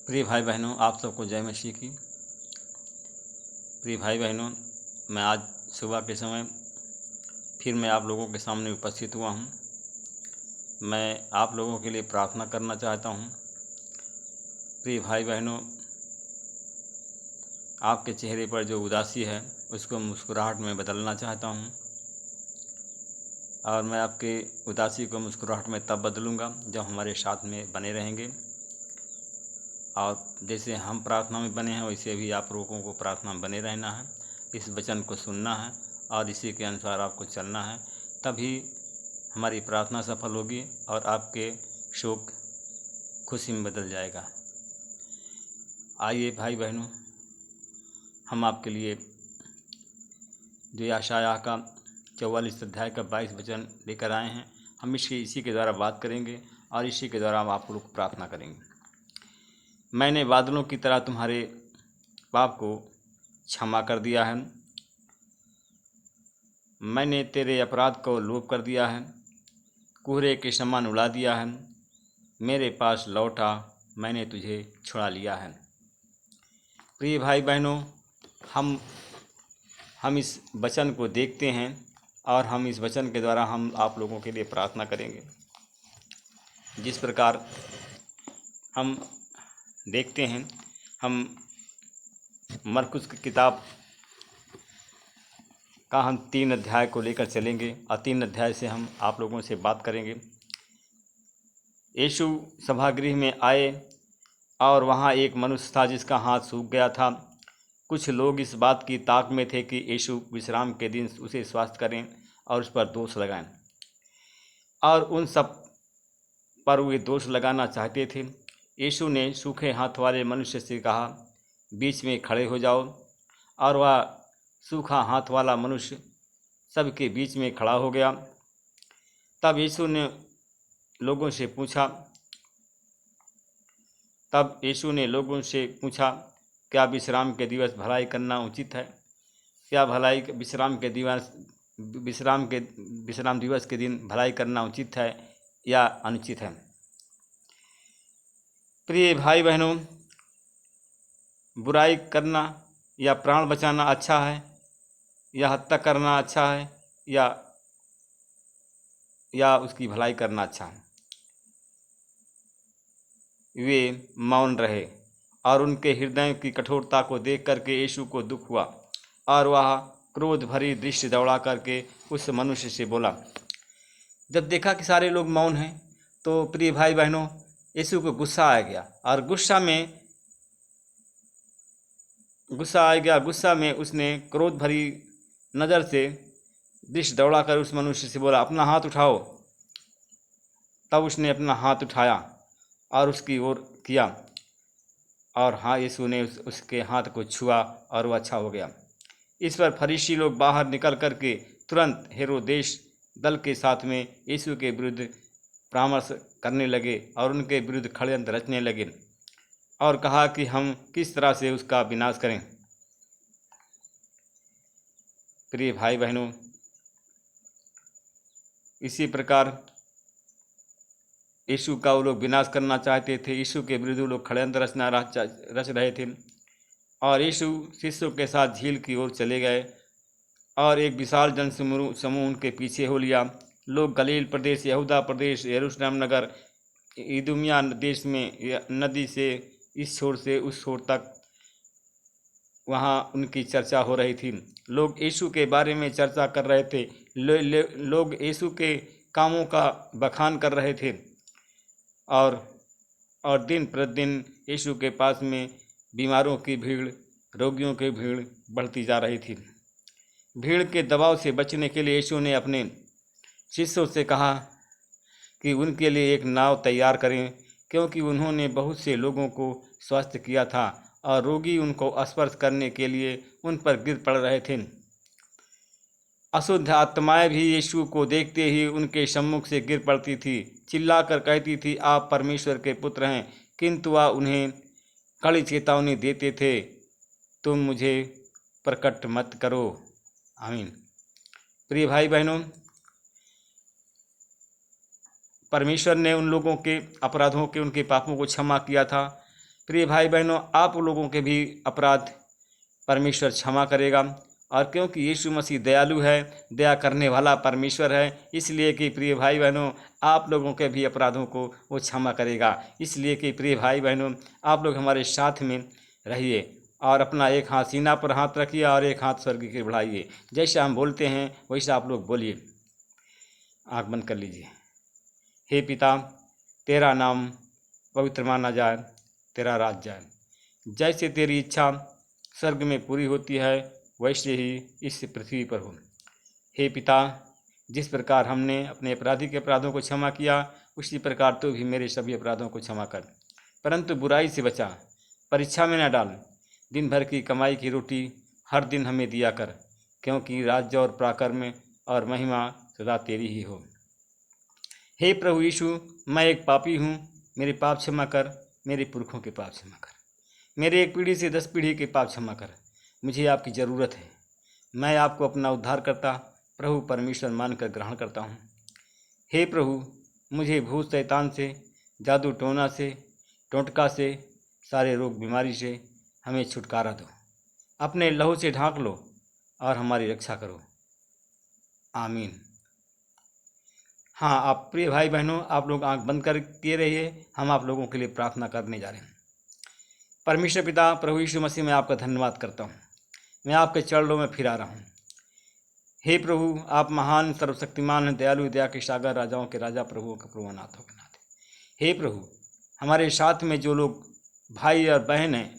प्रिय भाई बहनों, आप सबको जय मसीह की। प्रिय भाई बहनों, मैं आज सुबह के समय फिर मैं आप लोगों के सामने उपस्थित हुआ हूँ। मैं आप लोगों के लिए प्रार्थना करना चाहता हूँ। प्रिय भाई बहनों, आपके चेहरे पर जो उदासी है उसको मुस्कुराहट में बदलना चाहता हूँ, और मैं आपके उदासी को मुस्कुराहट में तब बदलूँगा जब हमारे साथ में बने रहेंगे। और जैसे हम प्रार्थना में बने हैं वैसे भी आप लोगों को प्रार्थना में बने रहना है, इस वचन को सुनना है और इसी के अनुसार आपको चलना है। तभी हमारी प्रार्थना सफल होगी और आपके शोक खुशी में बदल जाएगा। आइए भाई बहनों, हम आपके लिए जो यशायाह का 44 अध्याय का 22 वचन लेकर आए हैं, हम इसी के द्वारा बात करेंगे और इसी के द्वारा हम आप लोग प्रार्थना करेंगे। मैंने बादलों की तरह तुम्हारे पाप को क्षमा कर दिया है, मैंने तेरे अपराध को लोप कर दिया है, कोहरे के समान उड़ा दिया है। मेरे पास लौटा, मैंने तुझे छुड़ा लिया है। प्रिय भाई बहनों, हम इस वचन को देखते हैं और हम इस वचन के द्वारा हम आप लोगों के लिए प्रार्थना करेंगे। जिस प्रकार हम देखते हैं, हम मरकुस की किताब का हम 3 अध्याय को लेकर चलेंगे और 3 अध्याय से हम आप लोगों से बात करेंगे। यीशु सभागृह में आए और वहाँ एक मनुष्य था जिसका हाथ सूख गया था। कुछ लोग इस बात की ताक में थे कि यीशु विश्राम के दिन उसे स्वस्थ करें और उस पर दोष लगाएं, और उन सब पर वे दोष लगाना चाहते थे। यीशु ने सूखे हाथ वाले मनुष्य से कहा, बीच में खड़े हो जाओ। और वह सूखा हाथ वाला मनुष्य सबके बीच में खड़ा हो गया। तब यीशु ने लोगों से पूछा, क्या विश्राम के दिवस भलाई करना उचित है? क्या विश्राम दिवस के दिन भलाई करना उचित है या अनुचित है? प्रिय भाई बहनों, बुराई करना या प्राण बचाना अच्छा है, या हत्या करना अच्छा है, या उसकी भलाई करना अच्छा है? वे मौन रहे और उनके हृदय की कठोरता को देख करके यीशु को दुख हुआ और वह क्रोध भरी दृष्टि दौड़ा करके उस मनुष्य से बोला। जब देखा कि सारे लोग मौन हैं तो प्रिय भाई बहनों, यीशु को गुस्सा आ गया और गुस्सा में उसने क्रोध भरी नज़र से दृष्टि दौड़ाकर उस मनुष्य से बोला, अपना हाथ उठाओ। तब उसने अपना हाथ उठाया और उसकी ओर किया, और यीशु ने उसके हाथ को छुआ और वह अच्छा हो गया। इस पर फरीसी लोग बाहर निकल करके तुरंत हेरोदेस दल के साथ में यीशु के विरुद्ध परामर्श करने लगे और उनके विरुद्ध षड्यंत्र रचने लगे और कहा कि हम किस तरह से उसका विनाश करें। प्रिय भाई बहनों, इसी प्रकार यीशु का वो लोग विनाश करना चाहते थे। यीशु के विरुद्ध लोग षड्यंत्र रच रहे थे और यीशु शिष्यों के साथ झील की ओर चले गए और एक विशाल जन समूह उनके पीछे हो लिया। लोग गलील प्रदेश, यहूदा प्रदेश, यरूशलेम नगर, इदुमिया देश में नदी से इस छोर से उस छोर तक वहाँ उनकी चर्चा हो रही थी। लोग यीशु के बारे में चर्चा कर रहे थे। लोग यीशु के कामों का बखान कर रहे थे और दिन प्रतिदिन यीशु के पास में बीमारों की भीड़, रोगियों की भीड़ बढ़ती जा रही थी। भीड़ के दबाव से बचने के लिए यीशु ने अपने शिष्यों से कहा कि उनके लिए एक नाव तैयार करें, क्योंकि उन्होंने बहुत से लोगों को स्वस्थ किया था और रोगी उनको स्पर्श करने के लिए उन पर गिर पड़ रहे थे। अशुद्ध आत्माएं भी यीशु को देखते ही उनके सम्मुख से गिर पड़ती थी, चिल्लाकर कहती थी, आप परमेश्वर के पुत्र हैं। किंतु वह उन्हें कड़ी चेतावनी देते थे, तुम मुझे प्रकट मत करो। आमीन। प्रिय भाई बहनों, परमेश्वर ने उन लोगों के अपराधों के, उनके पापों को क्षमा किया था, प्रिय भाई बहनों, आप लोगों के भी अपराध परमेश्वर क्षमा करेगा। और क्योंकि यीशु मसीह दयालु है, दया करने वाला परमेश्वर है, इसलिए कि प्रिय भाई बहनों आप लोगों के भी अपराधों को वो क्षमा करेगा। इसलिए कि प्रिय भाई बहनों आप लोग हमारे साथ में रहिए और अपना एक हाथ सीना पर हाथ रखिए और एक हाथ स्वर्ग की बढ़ाइए। जैसा हम बोलते हैं वैसा आप लोग बोलिए। आँख बंद कर लीजिए। हे पिता, तेरा नाम पवित्र माना जाए, तेरा राज जाए, जैसे तेरी इच्छा स्वर्ग में पूरी होती है वैसे ही इस पृथ्वी पर हो। हे पिता, जिस प्रकार हमने अपने अपराधी के अपराधों को क्षमा किया उसी प्रकार तो भी मेरे सभी अपराधों को क्षमा कर, परंतु बुराई से बचा, परीक्षा में न डाल। दिन भर की कमाई की रोटी हर दिन हमें दिया कर, क्योंकि राज्य और पराक्रम और महिमा सदा तेरी ही हो। हे प्रभु यीशु, मैं एक पापी हूँ, मेरे पाप क्षमा कर, मेरे पुरखों के पाप क्षमा कर, मेरे एक पीढ़ी से 10 पीढ़ी के पाप क्षमा कर। मुझे आपकी ज़रूरत है। मैं आपको अपना उद्धारकर्ता प्रभु परमेश्वर मानकर ग्रहण करता हूँ। हे प्रभु, मुझे भूत शैतान से, जादू टोना से, टोटका से, सारे रोग बीमारी से हमें छुटकारा दो। अपने लहू से ढांक लो और हमारी रक्षा करो। आमीन। हाँ, आप प्रिय भाई बहनों आप लोग आंख बंद कर किए रहिए। हम आप लोगों के लिए प्रार्थना करने जा रहे हैं। परमेश्वर पिता प्रभु यीशु मसीह, मैं आपका धन्यवाद करता हूँ। मैं आपके चरणों में फिर आ रहा हूँ। हे प्रभु, आप महान सर्वशक्तिमान हैं, दयालु, दया के सागर, राजाओं के राजा, प्रभुओं के प्रभु, नाथों के नाथ। हे प्रभु, हमारे साथ में जो लोग भाई और बहन हैं,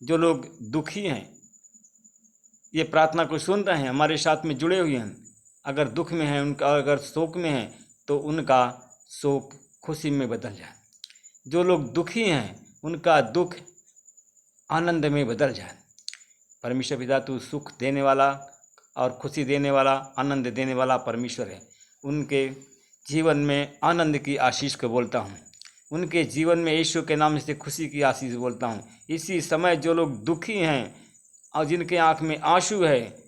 जो लोग दुखी हैं, ये प्रार्थना को सुन रहे हैं, हमारे साथ में जुड़े हुए हैं, अगर दुख में हैं, उनका अगर शोक में हैं तो उनका शोक खुशी में बदल जाए। जो लोग दुखी हैं उनका दुख आनंद में बदल जाए। परमेश्वर पिता, तू सुख देने वाला और खुशी देने वाला, आनंद देने वाला परमेश्वर है। उनके जीवन में आनंद की आशीष को बोलता हूँ। उनके जीवन में यीशु के नाम से खुशी की आशीष बोलता हूँ। इसी समय जो लोग दुखी हैं और जिनके आँख में आंसू है,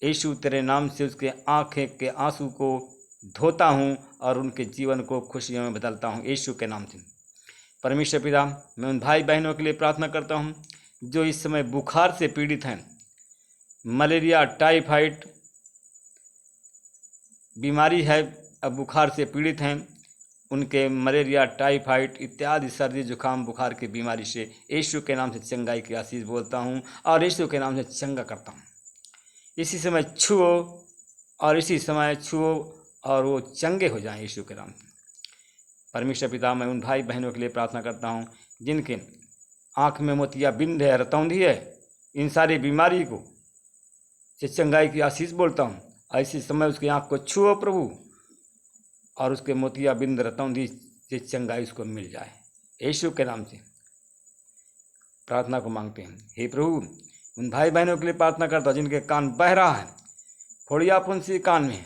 यीशु तेरे नाम से उसके आँखें के आंसू को धोता हूँ और उनके जीवन को खुशियों में बदलता हूँ यीशु के नाम से। परमेश्वर पिता, मैं उन भाई बहनों के लिए प्रार्थना करता हूँ जो इस समय बुखार से पीड़ित हैं, मलेरिया, टाइफाइड बीमारी है, अब बुखार से पीड़ित हैं। उनके मलेरिया, टाइफाइड इत्यादि सर्दी जुकाम बुखार की बीमारी से यीशु के नाम से चंगाई की आशीष बोलता हूँ और यीशु के नाम से चंगा करता हूँ। इसी समय छुओ और इसी समय छुओ और वो चंगे हो जाएं यीशु के नाम से। परमेश्वर पिता, मैं उन भाई बहनों के लिए प्रार्थना करता हूँ जिनके आँख में मोतियाबिंद है, रतौंधी है, इन सारी बीमारी को से चंगाई की आशीष बोलता हूँ। ऐसे समय उसकी आँख को छुओ प्रभु और उसके मोतियाबिंद रतौंधी से चंगाई उसको मिल जाए यीशु के नाम से। प्रार्थना को मांगते हैं। हे प्रभु, उन भाई बहनों के लिए प्रार्थना करता हूँ जिनके कान बह रहा है, फोड़िया फुंसी कान में,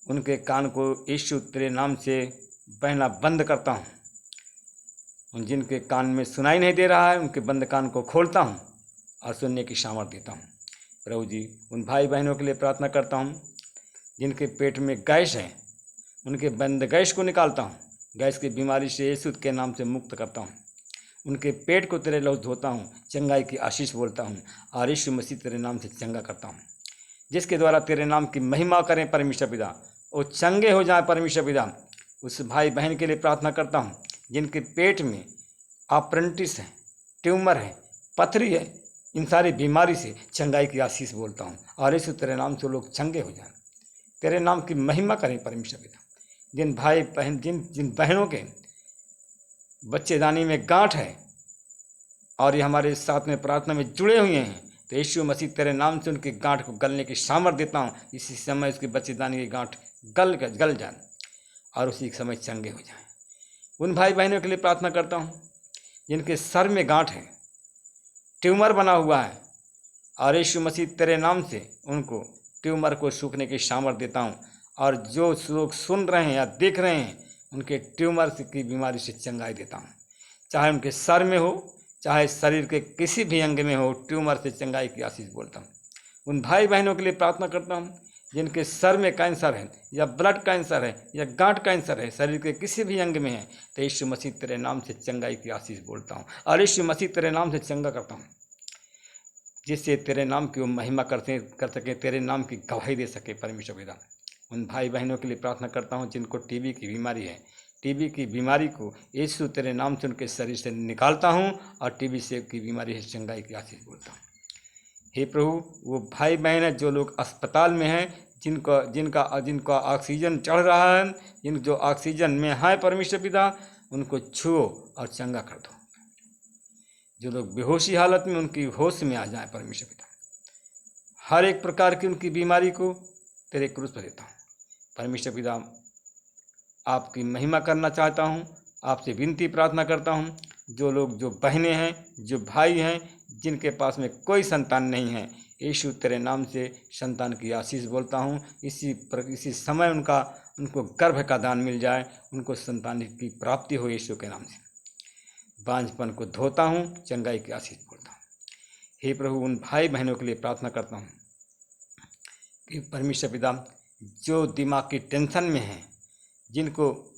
उनके कान को यीशु तेरे नाम से बहना बंद करता हूँ। उन जिनके कान में सुनाई नहीं दे रहा है उनके बंद कान को खोलता हूँ और सुनने की सामर्थ देता हूँ। प्रभु जी, उन भाई बहनों के लिए प्रार्थना करता हूँ जिनके पेट में गैस है, उनके बंद गैस को निकालता हूँ। गैस की बीमारी से यीशु के नाम से मुक्त करता हूँ। उनके पेट को तेरे लहू धोता हूँ, चंगाई की आशीष बोलता हूँ और यीशु मसीह तेरे नाम से चंगा करता हूँ। जिसके द्वारा तेरे नाम की महिमा करें परमेश्वर पिता, वो चंगे हो जाए परमेश्वर पिता। उस भाई बहन के लिए प्रार्थना करता हूँ जिनके पेट में अप्रेंटिस है, ट्यूमर है, पथरी है, इन सारी बीमारी से चंगाई की आशीष बोलता हूँ और यीशु तेरे नाम से लोग चंगे हो जाएं। तेरे नाम की महिमा करें परमेश्वर पिता। जिन भाई बहन जिन बहनों के बच्चेदानी में गांठ है और ये हमारे साथ में प्रार्थना में जुड़े हुए हैं, तो यीशु मसीह तेरे नाम से उनकी गांठ को गलने की सामर्थ देता हूँ। इसी समय उसकी बच्चेदानी की गांठ गल जाए और उसी समय चंगे हो जाएं। उन भाई बहनों के लिए प्रार्थना करता हूँ जिनके सर में गांठ है, ट्यूमर बना हुआ है, और यीशु मसीह तेरे नाम से उनको ट्यूमर को सूखने की सामर्थ देता हूँ। और जो लोग सुन रहे हैं या देख रहे हैं उनके ट्यूमर की बीमारी से चंगाई देता हूँ। चाहे उनके सर में हो, चाहे शरीर के किसी भी अंग में हो, ट्यूमर से चंगाई की आशीष बोलता हूँ। उन भाई बहनों के लिए प्रार्थना करता हूँ जिनके सर में कैंसर है या ब्लड कैंसर है या गांठ कैंसर है, शरीर के किसी भी अंग में है, तो यीशु मसीह तेरे नाम से चंगाई की आशीष बोलता हूँ और यीशु मसीह तेरे नाम से चंगा करता हूँ, जिससे तेरे नाम की वो महिमा कर सके, तेरे नाम की गवाही दे सके। परमेश्वर पिता, उन भाई बहनों के लिए प्रार्थना करता हूँ जिनको टीबी की बीमारी है, टीबी की बीमारी को यीशु तेरे नाम से उनके शरीर से निकालता हूँ और टीबी से की बीमारी से चंगाई की आशीष बोलता हूँ। हे प्रभु, वो भाई बहन है जो लोग अस्पताल में हैं, जिनका ऑक्सीजन चढ़ रहा है, जो ऑक्सीजन में है, परमेश्वर पिता उनको छुओ और चंगा कर दो। जो लोग बेहोशी हालत में, उनकी होश में आ जाए परमेश्वर पिता। हर एक प्रकार की उनकी बीमारी को तेरे क्रूस पर देता हूँ परमेश्वर पिता। आपकी महिमा करना चाहता हूँ, आपसे विनती प्रार्थना करता हूँ, जो लोग, जो बहनें हैं, जो भाई हैं, जिनके पास में कोई संतान नहीं है, यीशु तेरे नाम से संतान की आशीष बोलता हूँ। इसी समय उनको गर्भ का दान मिल जाए, उनको संतान की प्राप्ति हो यीशु के नाम से। बांझपन को धोता हूँ, चंगाई की आशीष बोलता हूँ। हे प्रभु, उन भाई बहनों के लिए प्रार्थना करता हूँ कि परमेश्वर पिता, जो दिमाग की टेंशन में हैं, जिनको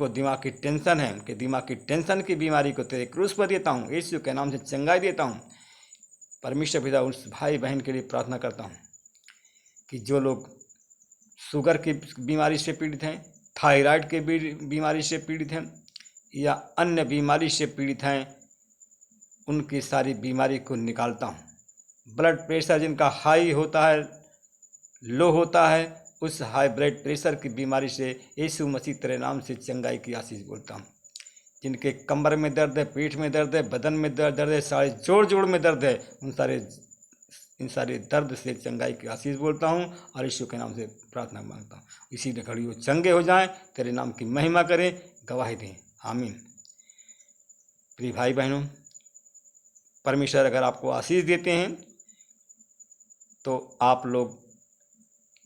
दिमाग की टेंशन है, उनके दिमाग की टेंशन की बीमारी को तेरे क्रूस पर देता हूँ, यीशु के नाम से चंगाई देता हूँ। परमेश्वर पिता, उस भाई बहन के लिए प्रार्थना करता हूँ कि जो लोग शुगर की बीमारी से पीड़ित हैं, थायराइड की बीमारी से पीड़ित हैं या अन्य बीमारी से पीड़ित हैं, उनकी सारी बीमारी को निकालता हूँ। ब्लड प्रेशर जिनका हाई होता है, लो होता है, उस हाई ब्लड प्रेशर की बीमारी से यीशु मसीह तेरे नाम से चंगाई की आशीष बोलता हूँ। जिनके कमर में दर्द है, पीठ में दर्द है, बदन में दर्द है, सारे जोड़ में दर्द है, इन सारे दर्द से चंगाई की आशीष बोलता हूँ और यीशु के नाम से प्रार्थना मांगता हूँ। इसी घड़ी वो चंगे हो जाएं, तेरे नाम की महिमा करें, गवाही दें। आमीन। प्रिय भाई बहनों, परमेश्वर अगर आपको आशीष देते हैं तो आप लोग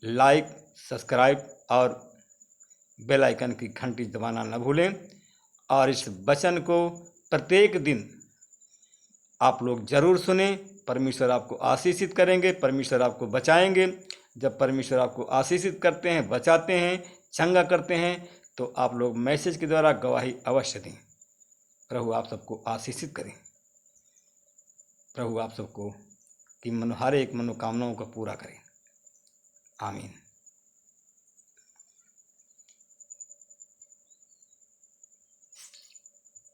लाइक, सब्सक्राइब और बेल आइकन की घंटी दबाना न भूलें और इस वचन को प्रत्येक दिन आप लोग जरूर सुने। परमेश्वर आपको आशीषित करेंगे, परमेश्वर आपको बचाएंगे। जब परमेश्वर आपको आशीषित करते हैं, बचाते हैं, चंगा करते हैं, तो आप लोग मैसेज के द्वारा गवाही अवश्य दें। प्रभु आप सबको आशीषित करें। प्रभु आप सबको कि हर एक मनोकामनाओं को पूरा करें। आमीन।